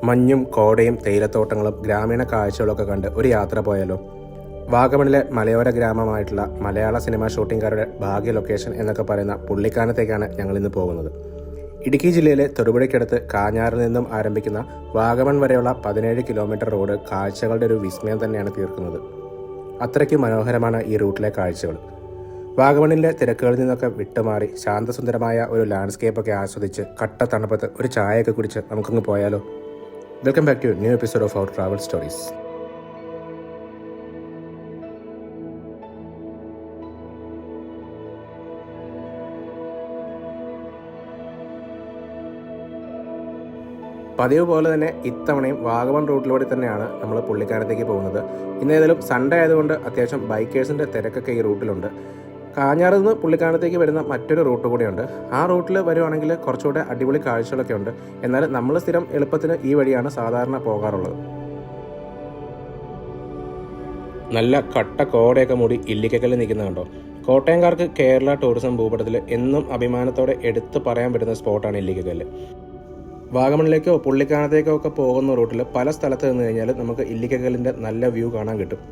മഞ്ഞും കോടയും തേയിലത്തോട്ടങ്ങളും ഗ്രാമീണ കാഴ്ചകളൊക്കെ കണ്ട് ഒരു യാത്ര പോയാലോ? വാഗമണിലെ മലയോര ഗ്രാമമായിട്ടുള്ള മലയാള സിനിമാ ഷൂട്ടിംഗുകാരുടെ ഭാഗ്യ ലൊക്കേഷൻ എന്നൊക്കെ പറയുന്ന പുള്ളിക്കാനത്തേക്കാണ് ഞങ്ങൾ ഇന്ന് പോകുന്നത്. ഇടുക്കി ജില്ലയിലെ തൊടുപുഴയ്ക്കടുത്ത് കാഞ്ഞാറിൽ നിന്നും ആരംഭിക്കുന്ന വാഗമൺ വരെയുള്ള 17 കിലോമീറ്റർ റോഡ് കാഴ്ചകളുടെ ഒരു വിസ്മയം തന്നെയാണ് തീർക്കുന്നത്. അത്രയ്ക്ക് മനോഹരമാണ് ഈ റൂട്ടിലെ കാഴ്ചകൾ. വാഗമണിലെ തിരക്കുകളിൽ നിന്നൊക്കെ വിട്ടുമാറി ശാന്തസുന്ദരമായ ഒരു ലാൻഡ്സ്കേപ്പൊക്കെ ആസ്വദിച്ച് കട്ട തണുപ്പത്ത് ഒരു ചായയൊക്കെ കുടിച്ച് നമുക്കങ്ങ് പോയാലോ? Welcome back to new episode of our travel stories. പതിവ് പോലെ തന്നെ ഇത്തവണയും വാഗമൺ റൂട്ടിലൂടെ തന്നെയാണ് നമ്മൾ പുള്ളിക്കാനത്തേക്ക് പോകുന്നത്. ഇന്നേതായാലും സൺഡേ ആയതുകൊണ്ട് അത്യാവശ്യം ബൈക്കേഴ്സിൻ്റെ തിരക്കൊക്കെ ഈ റൂട്ടിലുണ്ട്. കാഞ്ഞാറിൽ നിന്ന് പുള്ളിക്കാനത്തേക്ക് വരുന്ന മറ്റൊരു റൂട്ട് കൂടിയുണ്ട്. ആ റൂട്ടിൽ വരുവാണെങ്കിൽ കുറച്ചുകൂടെ അടിപൊളി കാഴ്ചകളൊക്കെ ഉണ്ട്. എന്നാൽ നമ്മൾ സ്ഥിരം എളുപ്പത്തിന് ഈ വഴിയാണ് സാധാരണ പോകാറുള്ളത്. നല്ല കട്ട കോടയൊക്കെ മൂടി ഇല്ലിക്കക്കല്ല് നിൽക്കുന്നത് കണ്ടോ? കോട്ടയംകാർക്ക് കേരള ടൂറിസം ഭൂപടത്തിൽ എന്നും അഭിമാനത്തോടെ എടുത്തു പറയാൻ പറ്റുന്ന സ്പോട്ടാണ് ഇല്ലിക്കക്കല്ല്. വാഗമണിലേക്കോ പുള്ളിക്കാനത്തേക്കോ ഒക്കെ പോകുന്ന റൂട്ടിൽ പല സ്ഥലത്ത് നിന്ന് കഴിഞ്ഞാൽ നമുക്ക് ഇല്ലിക്കക്കല്ലിൻ്റെ നല്ല വ്യൂ കാണാൻ കിട്ടും.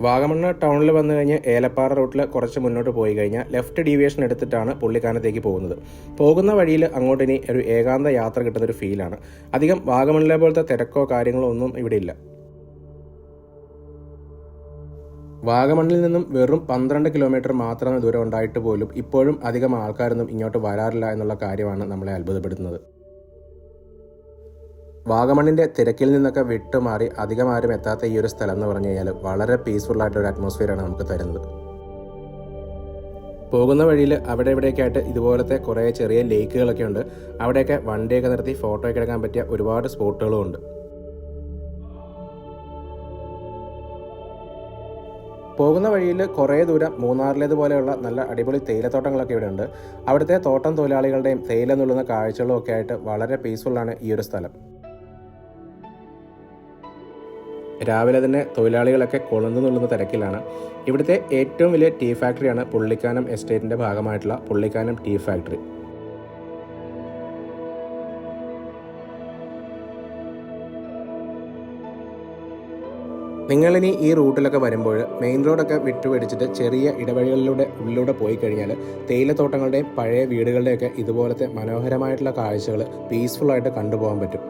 വാഗമണ്ണ് ടൗണിൽ വന്നു കഴിഞ്ഞ് ഏലപ്പാറ റൂട്ടിൽ കുറച്ച് മുന്നോട്ട് പോയി കഴിഞ്ഞാൽ ലെഫ്റ്റ് ഡീവിയേഷൻ എടുത്തിട്ടാണ് പുള്ളിക്കാനത്തേക്ക് പോകുന്നത്. പോകുന്ന വഴിയിൽ അങ്ങോട്ട് ഇനി ഒരു ഏകാന്ത യാത്ര കിട്ടുന്നൊരു ഫീലാണ്. അധികം വാഗമണിലെ പോലത്തെ തിരക്കോ കാര്യങ്ങളോ ഒന്നും ഇവിടെ ഇല്ല. വാഗമണ്ണിൽ നിന്നും വെറും 12 കിലോമീറ്റർ മാത്രമേ ദൂരം ഉണ്ടായിട്ട് പോലും ഇപ്പോഴും അധികം ആൾക്കാരൊന്നും ഇങ്ങോട്ട് വരാറില്ല എന്നുള്ള കാര്യമാണ് നമ്മളെ അത്ഭുതപ്പെടുത്തുന്നത്. വാഗമണ്ണിൻ്റെ തിരക്കിൽ നിന്നൊക്കെ വിട്ടുമാറി അധികം ആരും എത്താത്ത ഈ ഒരു സ്ഥലം എന്ന് പറഞ്ഞു കഴിഞ്ഞാൽ വളരെ പീസ്ഫുൾ ആയിട്ടൊരു അറ്റ്മോസ്ഫിയറാണ് നമുക്ക് തരുന്നത്. പോകുന്ന വഴിയിൽ അവിടെ ഇവിടെയൊക്കെ ആയിട്ട് ഇതുപോലത്തെ കുറേ ചെറിയ ലേക്കുകളൊക്കെ ഉണ്ട്. അവിടെയൊക്കെ വണ്ടിയൊക്കെ നിർത്തി ഫോട്ടോയൊക്കെ എടുക്കാൻ പറ്റിയ ഒരുപാട് സ്പോട്ടുകളും ഉണ്ട്. പോകുന്ന വഴിയിൽ കുറേ ദൂരം മൂന്നാറിലേതുപോലെയുള്ള നല്ല അടിപൊളി തേയിലത്തോട്ടങ്ങളൊക്കെ ഇവിടെ ഉണ്ട്. അവിടുത്തെ തോട്ടം തൊഴിലാളികളുടെയും തേയില നുള്ളുന്ന കാഴ്ചകളും ഒക്കെ ആയിട്ട് വളരെ പീസ്ഫുള്ളാണ് ഈ ഒരു സ്ഥലം. രാവിലെ തന്നെ തൊഴിലാളികളൊക്കെ കൊളുന്ത് നുള്ളുന്ന തിരക്കിലാണ്. ഇവിടുത്തെ ഏറ്റവും വലിയ ടീ ഫാക്ടറിയാണ് പുള്ളിക്കാനം എസ്റ്റേറ്റിൻ്റെ ഭാഗമായിട്ടുള്ള പുള്ളിക്കാനം ടീ ഫാക്ടറി. നിങ്ങളിനി ഈ റൂട്ടിലൊക്കെ വരുമ്പോൾ മെയിൻ റോഡൊക്കെ വിട്ടുപിടിച്ചിട്ട് ചെറിയ ഉള്ളിലൂടെ പോയി കഴിഞ്ഞാൽ തേയിലത്തോട്ടങ്ങളുടെയും പഴയ വീടുകളുടെയൊക്കെ ഇതുപോലത്തെ മനോഹരമായിട്ടുള്ള കാഴ്ചകൾ പീസ്ഫുള്ളായിട്ട് കണ്ടുപോകാൻ പറ്റും.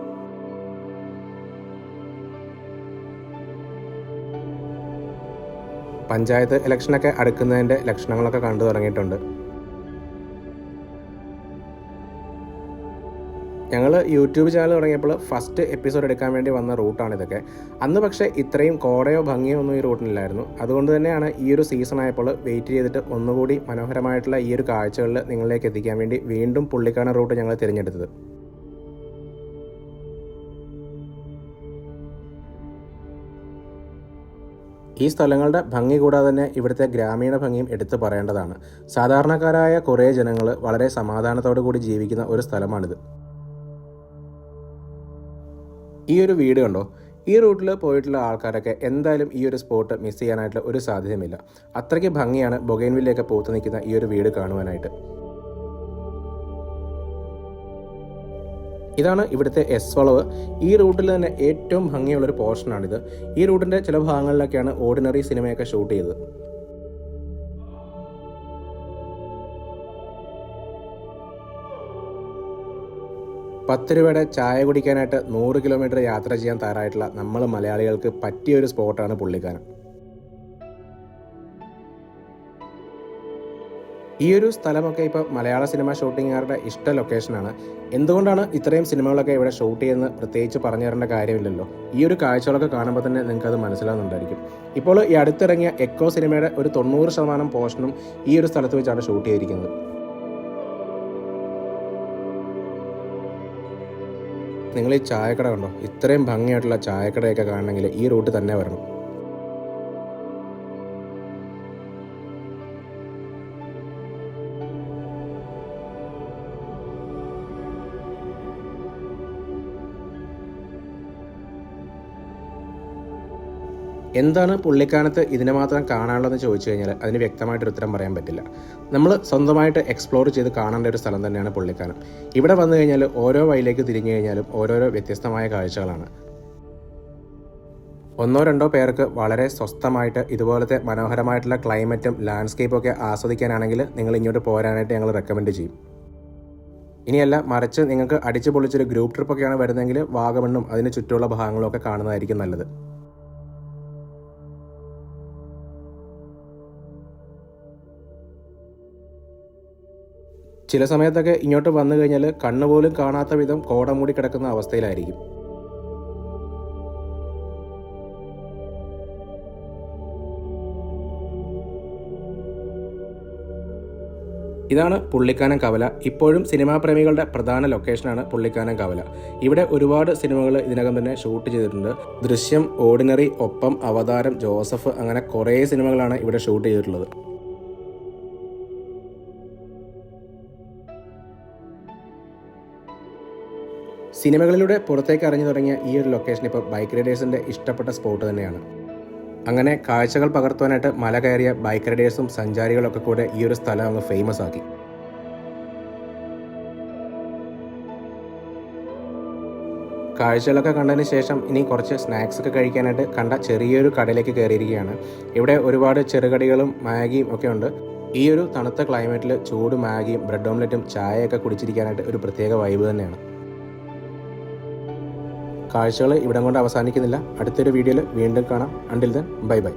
പഞ്ചായത്ത് ഇലക്ഷനൊക്കെ അടുക്കുന്നതിൻ്റെ ലക്ഷണങ്ങളൊക്കെ കണ്ടു തുടങ്ങിയിട്ടുണ്ട്. ഞങ്ങൾ യൂട്യൂബ് ചാനൽ തുടങ്ങിയപ്പോൾ ഫസ്റ്റ് എപ്പിസോഡ് എടുക്കാൻ വേണ്ടി വന്ന റൂട്ടാണിതൊക്കെ. അന്ന് പക്ഷേ ഇത്രയും കോടയോ ഭംഗിയോ ഒന്നും ഈ റൂട്ടിനില്ലായിരുന്നു. അതുകൊണ്ട് തന്നെയാണ് ഈ ഒരു സീസൺ ആയപ്പോൾ വെയിറ്റ് ചെയ്തിട്ട് ഒന്നുകൂടി മനോഹരമായിട്ടുള്ള ഈ ഒരു കാഴ്ചകളിൽ നിങ്ങളിലേക്ക് എത്തിക്കാൻ വേണ്ടി വീണ്ടും പുള്ളിക്കാനം റൂട്ട് ഞങ്ങൾ തിരഞ്ഞെടുത്തത്. ഈ സ്ഥലങ്ങളുടെ ഭംഗി കൂടാതെ തന്നെ ഇവിടുത്തെ ഗ്രാമീണ ഭംഗിയും എടുത്തു പറയേണ്ടതാണ്. സാധാരണക്കാരായ കുറേ ജനങ്ങൾ വളരെ സമാധാനത്തോടു കൂടി ജീവിക്കുന്ന ഒരു സ്ഥലമാണിത്. ഈ ഒരു വീട് കണ്ടോ? ഈ റൂട്ടിൽ പോയിട്ടുള്ള ആൾക്കാരൊക്കെ എന്തായാലും ഈ ഒരു സ്പോട്ട് മിസ് ചെയ്യാനായിട്ടുള്ള ഒരു സാധ്യതയുമില്ല. അത്രയ്ക്ക് ഭംഗിയാണ് ബൊഗൈൻവില്ലയൊക്കെ പൂത്ത് നിൽക്കുന്ന ഈ ഒരു വീട് കാണുവാനായിട്ട്. ഇതാണ് ഇവിടുത്തെ എസ് വളവ്. ഈ റൂട്ടിൽ തന്നെ ഏറ്റവും ഭംഗിയുള്ളൊരു പോർഷനാണിത്. ഈ റൂട്ടിൻ്റെ ചില ഭാഗങ്ങളിലൊക്കെയാണ് ഓർഡിനറി സിനിമയൊക്കെ ഷൂട്ട് ചെയ്തത്. ₹10 ചായ കുടിക്കാനായിട്ട് 100 കിലോമീറ്റർ യാത്ര ചെയ്യാൻ തയ്യാറായിട്ടുള്ള നമ്മൾ മലയാളികൾക്ക് പറ്റിയൊരു സ്പോട്ടാണ് പുള്ളിക്കാനം. ഈ ഒരു സ്ഥലമൊക്കെ ഇപ്പോൾ മലയാള സിനിമ ഷൂട്ടിങ്ങുകാരുടെ ഇഷ്ട ലൊക്കേഷനാണ്. എന്തുകൊണ്ടാണ് ഇത്രയും സിനിമകളൊക്കെ ഇവിടെ ഷൂട്ട് ചെയ്യുന്നത് പ്രത്യേകിച്ച് പറഞ്ഞു തരേണ്ട കാര്യമില്ലല്ലോ. ഈ ഒരു കാഴ്ചകളൊക്കെ കാണുമ്പോൾ തന്നെ നിങ്ങൾക്കത് മനസ്സിലാകുന്നുണ്ടായിരിക്കും. ഇപ്പോൾ ഈ അടുത്തിറങ്ങിയ എക്കോ സിനിമയുടെ ഒരു 90% പോർഷനും ഈ ഒരു സ്ഥലത്ത് വെച്ചാണ് ഷൂട്ട് ചെയ്തിരിക്കുന്നത്. നിങ്ങൾ ഈ ചായക്കട കണ്ടോ? ഇത്രയും ഭംഗിയായിട്ടുള്ള ചായക്കടയൊക്കെ കാണണമെങ്കിൽ ഈ റൂട്ട് തന്നെ വരണം. എന്താണ് പുള്ളിക്കാനത്ത് ഇതിനെ മാത്രം കാണാനുള്ളതെന്ന് ചോദിച്ചു കഴിഞ്ഞാൽ അതിന് വ്യക്തമായിട്ടൊരു ഉത്തരം പറയാൻ പറ്റില്ല. നമ്മൾ സ്വന്തമായിട്ട് എക്സ്പ്ലോർ ചെയ്ത് കാണേണ്ട ഒരു സ്ഥലം തന്നെയാണ് പുള്ളിക്കാനം. ഇവിടെ വന്നു കഴിഞ്ഞാൽ ഓരോ വഴിയിലേക്ക് തിരിഞ്ഞു കഴിഞ്ഞാലും ഓരോരോ വ്യത്യസ്തമായ കാഴ്ചകളാണ്. ഒന്നോ രണ്ടോ പേർക്ക് വളരെ സ്വസ്ഥമായിട്ട് ഇതുപോലത്തെ മനോഹരമായിട്ടുള്ള ക്ലൈമറ്റും ലാൻഡ്സ്കേപ്പും ഒക്കെ ആസ്വദിക്കാനാണെങ്കിൽ നിങ്ങൾ ഇങ്ങോട്ട് പോരാനായിട്ട് ഞങ്ങൾ റെക്കമെൻഡ് ചെയ്യും. ഇനിയല്ല മറിച്ച് നിങ്ങൾക്ക് അടിച്ചു പൊളിച്ചൊരു ഗ്രൂപ്പ് ട്രിപ്പൊക്കെയാണ് വരുന്നതെങ്കിൽ വാഗമണ്ണും അതിന് ചുറ്റുമുള്ള ഭാഗങ്ങളും ഒക്കെ കാണുന്നതായിരിക്കും നല്ലത്. ചില സമയത്തൊക്കെ ഇങ്ങോട്ട് വന്നു കഴിഞ്ഞാൽ കണ്ണുപോലും കാണാത്ത വിധം കോട മൂടി കിടക്കുന്ന അവസ്ഥയിലായിരിക്കും. ഇതാണ് പുള്ളിക്കാനം കവല. ഇപ്പോഴും സിനിമാ പ്രേമികളുടെ പ്രധാന ലൊക്കേഷനാണ് പുള്ളിക്കാനം കവല. ഇവിടെ ഒരുപാട് സിനിമകൾ ഇതിനകം തന്നെ ഷൂട്ട് ചെയ്തിട്ടുണ്ട്. ദൃശ്യം, ഓർഡിനറി, ഒപ്പം, അവതാരം, ജോസഫ്, അങ്ങനെ കുറേ സിനിമകളാണ് ഇവിടെ ഷൂട്ട് ചെയ്തിട്ടുള്ളത്. സിനിമകളിലൂടെ പുറത്തേക്ക് അറിഞ്ഞു തുടങ്ങിയ ഈ ഒരു ലൊക്കേഷൻ ഇപ്പോൾ ബൈക്ക് റൈഡേഴ്സിൻ്റെ ഇഷ്ടപ്പെട്ട സ്പോട്ട് തന്നെയാണ്. അങ്ങനെ കാഴ്ചകൾ പകർത്തുവാനായിട്ട് മല കയറിയ ബൈക്ക് റൈഡേഴ്സും സഞ്ചാരികളൊക്കെ കൂടെ ഈ ഒരു സ്ഥലം അങ്ങ് ഫേമസ് ആക്കി. കാഴ്ചകളൊക്കെ കണ്ടതിന് ശേഷം ഇനി കുറച്ച് സ്നാക്സ് ഒക്കെ കഴിക്കാനായിട്ട് കണ്ട ചെറിയൊരു കടയിലേക്ക് കയറിയിരിക്കുകയാണ്. ഇവിടെ ഒരുപാട് ചെറുകടികളും മാഗിയും ഒക്കെ ഉണ്ട്. ഈ ഒരു തണുത്ത ക്ലൈമറ്റിൽ ചൂട് മാഗിയും ബ്രെഡ് ഓംലെറ്റും ചായയൊക്കെ കുടിച്ചിരിക്കാനായിട്ട് ഒരു പ്രത്യേക വൈബ് തന്നെയാണ്. കാഴ്ചകൾ ഇവിടം കൊണ്ട് അവസാനിക്കുന്നില്ല. അടുത്തൊരു വീഡിയോയിൽ വീണ്ടും കാണാം. Until then bye bye.